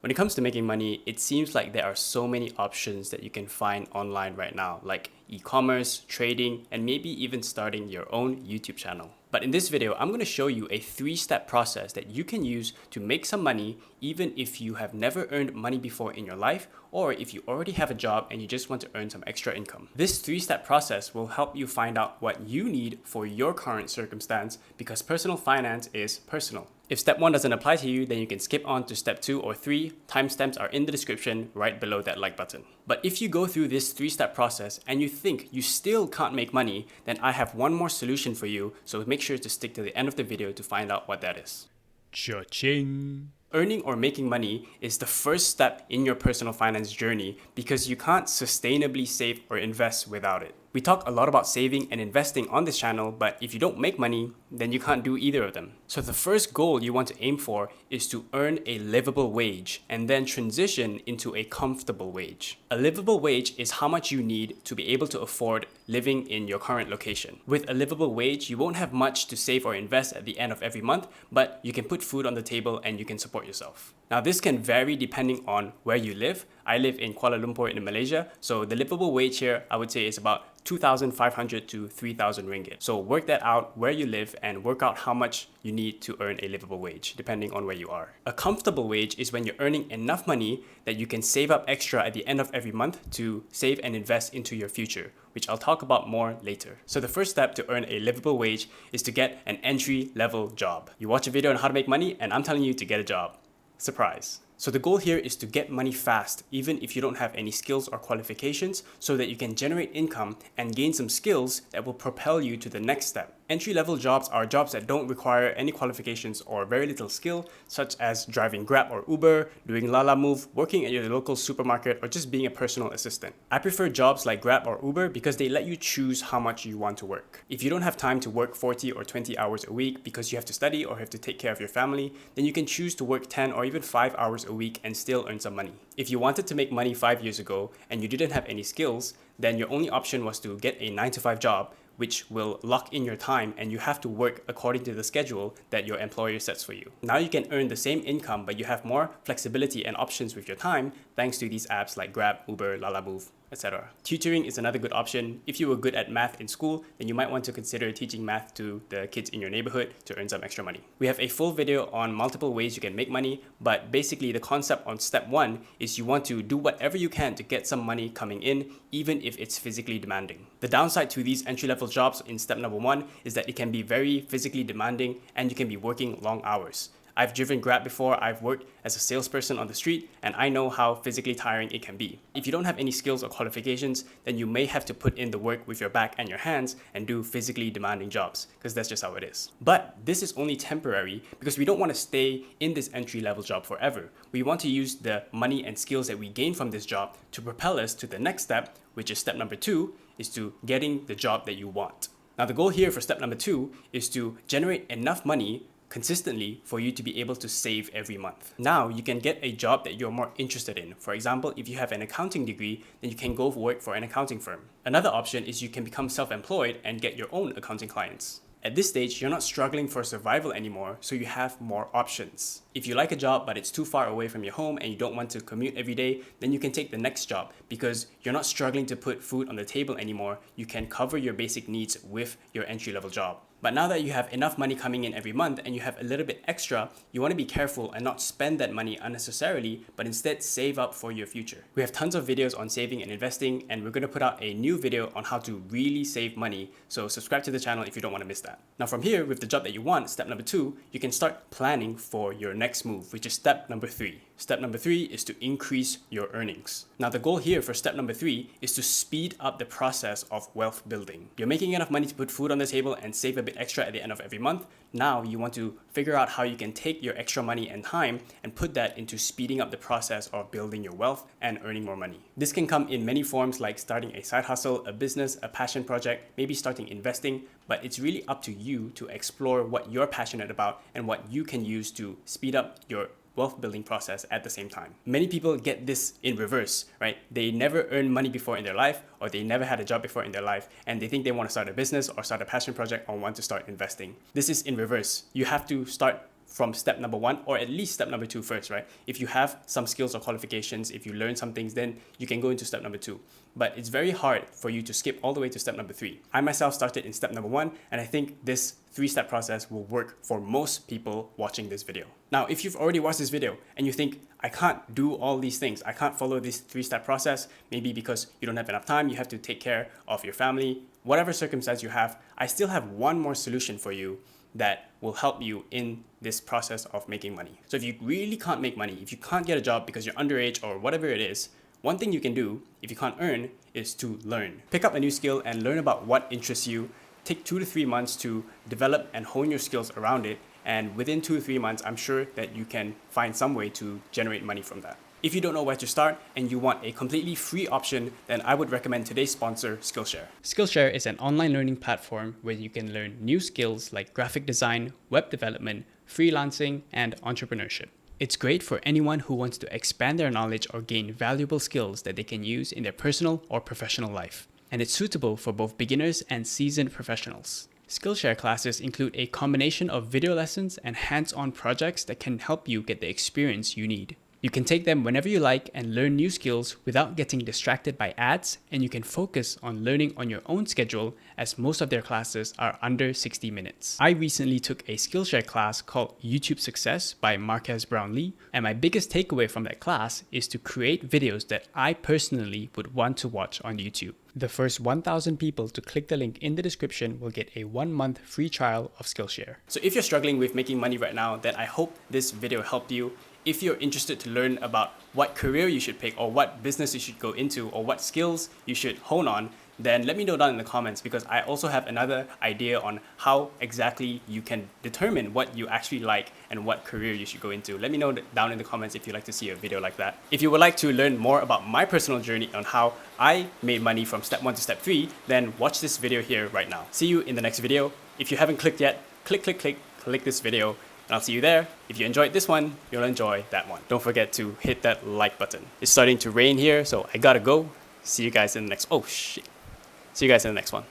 When it comes to making money, it seems like there are so many options that you can find online right now, like e-commerce, trading, and maybe even starting your own YouTube channel. But in this video, I'm going to show you a 3-step process that you can use to make some money even if you have never earned money before in your life, or if you already have a job and you just want to earn some extra income. This 3-step process will help you find out what you need for your current circumstance, because personal finance is personal. If step 1 doesn't apply to you, then you can skip on to step 2 or 3. Timestamps are in the description right below that like button. But if you go through this 3-step process and you think you still can't make money, then I have one more solution for you, so make sure to stick to the end of the video to find out what that is. Cha-ching! Earning or making money is the first step in your personal finance journey because you can't sustainably save or invest without it. We talk a lot about saving and investing on this channel, but if you don't make money, then you can't do either of them. So the first goal you want to aim for is to earn a livable wage and then transition into a comfortable wage. A livable wage is how much you need to be able to afford living in your current location. With a livable wage, you won't have much to save or invest at the end of every month, but you can put food on the table and you can support yourself. Now, this can vary depending on where you live. I live in Kuala Lumpur in Malaysia, so the livable wage here, I would say, is about 2,500 to 3,000 ringgit. So work that out where you live and work out how much you need to earn a livable wage, depending on where you are. A comfortable wage is when you're earning enough money that you can save up extra at the end of every month to save and invest into your future, which I'll talk about more later. So the first step to earn a livable wage is to get an entry-level job. You watch a video on how to make money, and I'm telling you to get a job. Surprise. So the goal here is to get money fast, even if you don't have any skills or qualifications, so that you can generate income and gain some skills that will propel you to the next step. Entry-level jobs are jobs that don't require any qualifications or very little skill, such as driving Grab or Uber, doing Lala Move, working at your local supermarket, or just being a personal assistant. I prefer jobs like Grab or Uber because they let you choose how much you want to work. If you don't have time to work 40 or 20 hours a week because you have to study or have to take care of your family, then you can choose to work 10 or even 5 hours a week and still earn some money. If you wanted to make money 5 years ago and you didn't have any skills, then your only option was to get a 9-to-5 job, which will lock in your time and you have to work according to the schedule that your employer sets for you. Now you can earn the same income, but you have more flexibility and options with your time thanks to these apps like Grab, Uber, Lala Move, etc. Tutoring is another good option. If you were good at math in school, then you might want to consider teaching math to the kids in your neighborhood to earn some extra money. We have a full video on multiple ways you can make money, but basically the concept on step 1 is you want to do whatever you can to get some money coming in, even if it's physically demanding. The downside to these entry-level jobs in step number 1 is that it can be very physically demanding and you can be working long hours. I've driven Grab before, I've worked as a salesperson on the street, and I know how physically tiring it can be. If you don't have any skills or qualifications, then you may have to put in the work with your back and your hands and do physically demanding jobs, because that's just how it is. But this is only temporary because we don't want to stay in this entry-level job forever. We want to use the money and skills that we gain from this job to propel us to the next step, which is step number 2, is to getting the job that you want. Now the goal here for step number 2 is to generate enough money consistently for you to be able to save every month. Now you can get a job that you're more interested in. For example, if you have an accounting degree, then you can go work for an accounting firm. Another option is you can become self-employed and get your own accounting clients. At this stage, you're not struggling for survival anymore, so you have more options. If you like a job but it's too far away from your home and you don't want to commute every day, then you can take the next job because you're not struggling to put food on the table anymore. You can cover your basic needs with your entry-level job. But now that you have enough money coming in every month and you have a little bit extra, you want to be careful and not spend that money unnecessarily, but instead save up for your future. We have tons of videos on saving and investing, and we're going to put out a new video on how to really save money. So subscribe to the channel if you don't want to miss that. Now from here, with the job that you want, step number 2, you can start planning for your next move, which is step number 3. Step number 3 is to increase your earnings. Now the goal here for step number 3 is to speed up the process of wealth building. You're making enough money to put food on the table and save a bit extra at the end of every month. Now you want to figure out how you can take your extra money and time and put that into speeding up the process of building your wealth and earning more money. This can come in many forms, like starting a side hustle, a business, a passion project, maybe starting investing, but it's really up to you to explore what you're passionate about and what you can use to speed up your wealth building process at the same time. Many people get this in reverse, right? They never earned money before in their life, or they never had a job before in their life, and they think they want to start a business or start a passion project or want to start investing. This is in reverse. You have to start from step number 1 or at least step number 2 first, right? If you have some skills or qualifications, if you learn some things, then you can go into step number 2. But it's very hard for you to skip all the way to step number 3. I myself started in step number 1, and I think this 3-step process will work for most people watching this video. Now, if you've already watched this video and you think, I can't do all these things, I can't follow this 3-step process, maybe because you don't have enough time, you have to take care of your family, whatever circumstance you have, I still have one more solution for you that will help you in this process of making money. So if you really can't make money, if you can't get a job because you're underage or whatever it is, one thing you can do if you can't earn is to learn. Pick up a new skill and learn about what interests you. Take 2 to 3 months to develop and hone your skills around it. And within 2 to 3 months, I'm sure that you can find some way to generate money from that. If you don't know where to start and you want a completely free option, then I would recommend today's sponsor, Skillshare. Skillshare is an online learning platform where you can learn new skills like graphic design, web development, freelancing, and entrepreneurship. It's great for anyone who wants to expand their knowledge or gain valuable skills that they can use in their personal or professional life. And it's suitable for both beginners and seasoned professionals. Skillshare classes include a combination of video lessons and hands-on projects that can help you get the experience you need. You can take them whenever you like and learn new skills without getting distracted by ads, and you can focus on learning on your own schedule as most of their classes are under 60 minutes. I recently took a Skillshare class called YouTube Success by Marquez Brownlee, and my biggest takeaway from that class is to create videos that I personally would want to watch on YouTube. The first 1,000 people to click the link in the description will get a 1-month free trial of Skillshare. So if you're struggling with making money right now, then I hope this video helped you. If you're interested to learn about what career you should pick or what business you should go into or what skills you should hone on, then let me know down in the comments, because I also have another idea on how exactly you can determine what you actually like and what career you should go into. Let me know down in the comments if you'd like to see a video like that. If you would like to learn more about my personal journey on how I made money from step 1 to step 3, then watch this video here right now. See you in the next video. If you haven't clicked yet, click this video. And I'll see you there. If you enjoyed this one, you'll enjoy that one. Don't forget to hit that like button. It's starting to rain here, so I gotta go. See you guys in the next... Oh, shit. See you guys in the next one.